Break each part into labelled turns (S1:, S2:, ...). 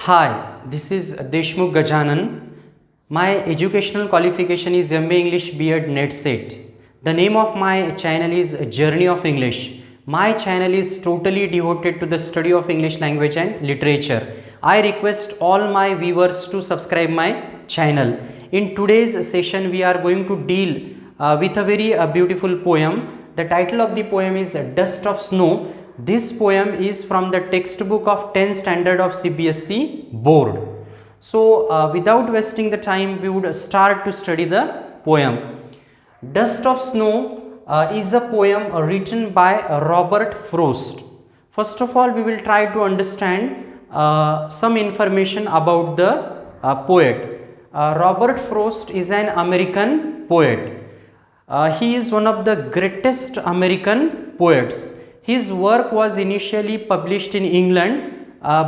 S1: Hi, this is Deshmukh Gajanan. My educational qualification is MA English B.Ed NET Set. The name of my channel is Journey of English. My channel is totally devoted to the study of English language and literature. I request all my viewers to subscribe my channel. In today's session, we are going to deal with a very beautiful poem. The title of the poem is Dust of Snow. This poem is from the textbook of 10th standard of CBSE board. So without wasting the time, we would start to study the poem. Dust of Snow is a poem written by Robert Frost. First of all, we will try to understand some information about the poet. Robert Frost is an American poet. He is one of the greatest American poets. His work was initially published in England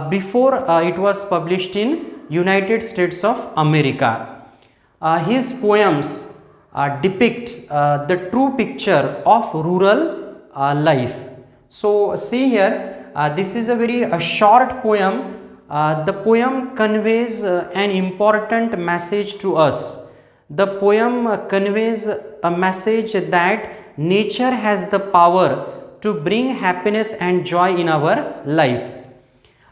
S1: before it was published in United States of America. His poems depict the true picture of rural life. So see here, this is a very short poem. The poem conveys an important message to us. The poem conveys a message that nature has the power to bring happiness and joy in our life.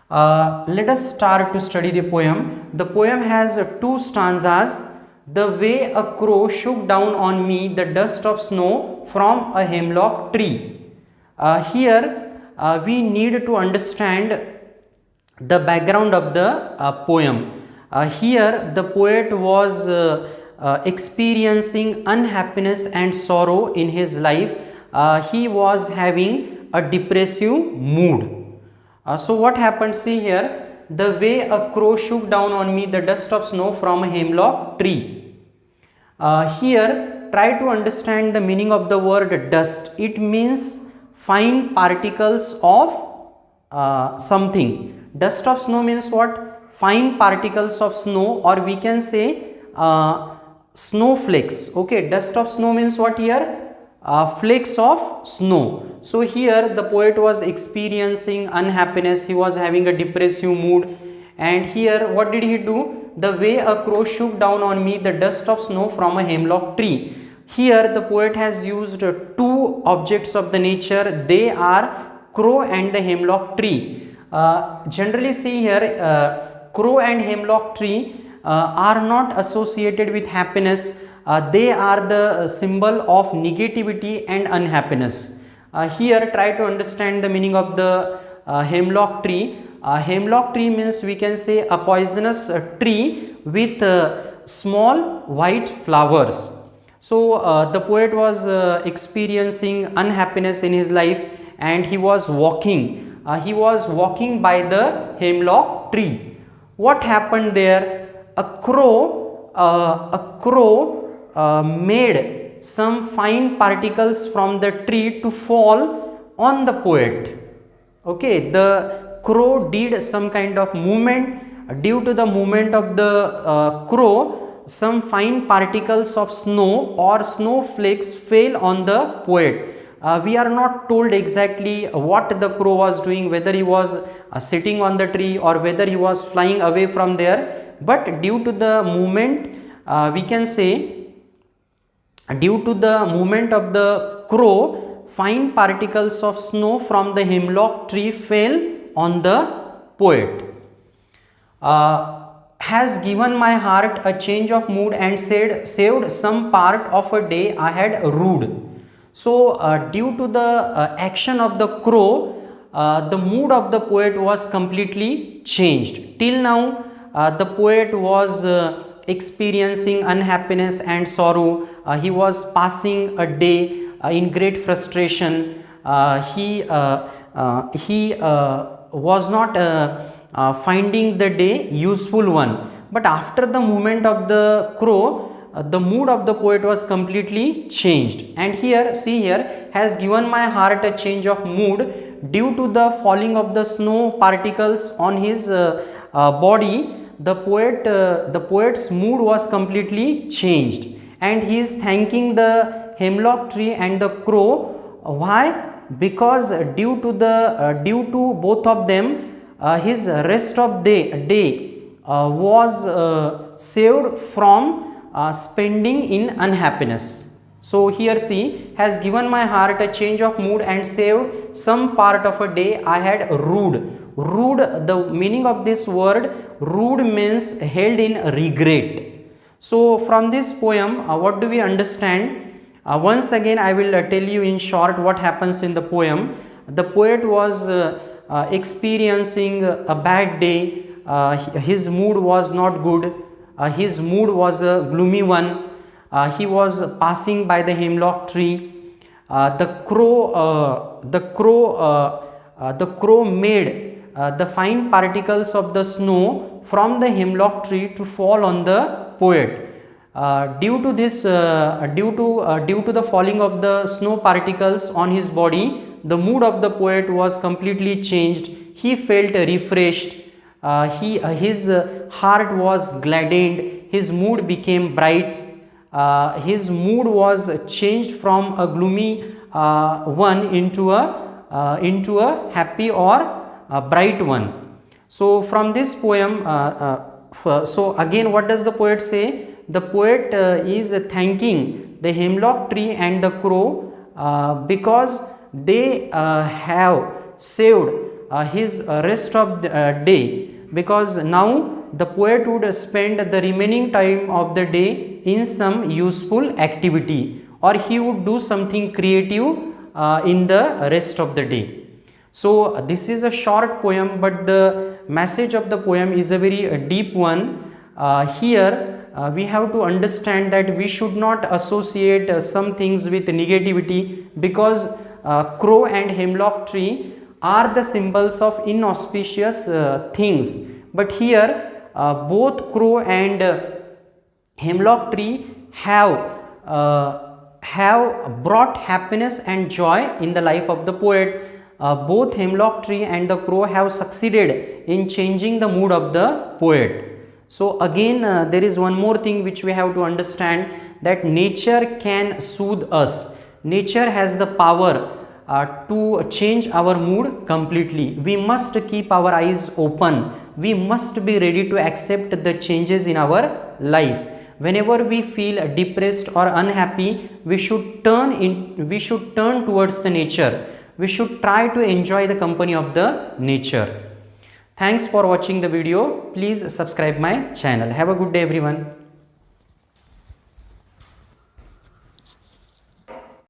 S1: Let us start to study the poem. The poem has two stanzas. The way a crow shook down on me the dust of snow from a hemlock tree. Here we need to understand the background of the poem. Here the poet was experiencing unhappiness and sorrow in his life. He was having a depressive mood. So what happened? See here, the way a crow shook down on me the dust of snow from a hemlock tree. Here try to understand the meaning of the word dust. It means fine particles of something. Dust of snow means what? Fine particles of snow, or we can say snowflakes. Okay, dust of snow means what here? Flakes of snow. So here the poet was experiencing unhappiness. He was having a depressive mood, and here what did he do? The way a crow shook down on me the dust of snow from a hemlock tree. Here the poet has used two objects of the nature. They are crow and the hemlock tree. Generally see here, crow and hemlock tree are not associated with happiness. They are the symbol of negativity and unhappiness. Here try to understand the meaning of the hemlock tree. Hemlock tree means, we can say, a poisonous tree with small white flowers. So the poet was experiencing unhappiness in his life, and he was walking. He was walking by the hemlock tree. What happened there? A crow made some fine particles from the tree to fall on the poet. Okay, the crow did some kind of movement. Due to the movement of the crow, some fine particles of snow or snowflakes fell on the poet. We are not told exactly what the crow was doing, whether he was sitting on the tree or whether he was flying away from there. But due to the movement, we can say, due to the movement of the crow, fine particles of snow from the hemlock tree fell on the poet. Has given my heart a change of mood and saved some part of a day I had rued. So due to the action of the crow, the mood of the poet was completely changed. Till now the poet was experiencing unhappiness and sorrow. He was passing a day in great frustration. He was not finding the day useful one. But after the movement of the crow, the mood of the poet was completely changed. And here, see here, has given my heart a change of mood due to the falling of the snow particles on his body. The poet's mood was completely changed, and he is thanking the hemlock tree and the crow. Why? Because due to both of them, his rest of day was saved from spending in unhappiness. So here see, has given my heart a change of mood and saved some part of a day I had rued. Rued, the meaning of this word rued means held in regret. So from this poem, what do we understand? Once again I will tell you in short what happens in the poem. The poet was experiencing a bad day. His mood was not good. His mood was a gloomy one. He was passing by the hemlock tree. The crow made the fine particles of the snow from the hemlock tree to fall on the poet. Due to the falling of the snow particles on his body, the mood of the poet was completely changed. He felt refreshed. His heart was gladdened. His mood became bright. His mood was changed from a gloomy one into a happy or a bright one. So from this poem, so again what does the poet say? The poet is thanking the hemlock tree and the crow because they have saved his rest of the day, because now the poet would spend the remaining time of the day in some useful activity, or he would do something creative in the rest of the day. So this is a short poem, but the message of the poem is a very deep one. Here we have to understand that we should not associate some things with negativity, because crow and hemlock tree are the symbols of inauspicious things. But here both crow and hemlock tree have brought happiness and joy in the life of the poet. Both hemlock tree and the crow have succeeded in changing the mood of the poet. So again there is one more thing which we have to understand, that nature can soothe us. Nature has the power to change our mood completely. We must keep our eyes open. We must be ready to accept the changes in our life. Whenever we feel depressed or unhappy, we should turn towards the nature. We should try to enjoy the company of the nature. Thanks for watching the video. Please subscribe my channel. Have a good day everyone.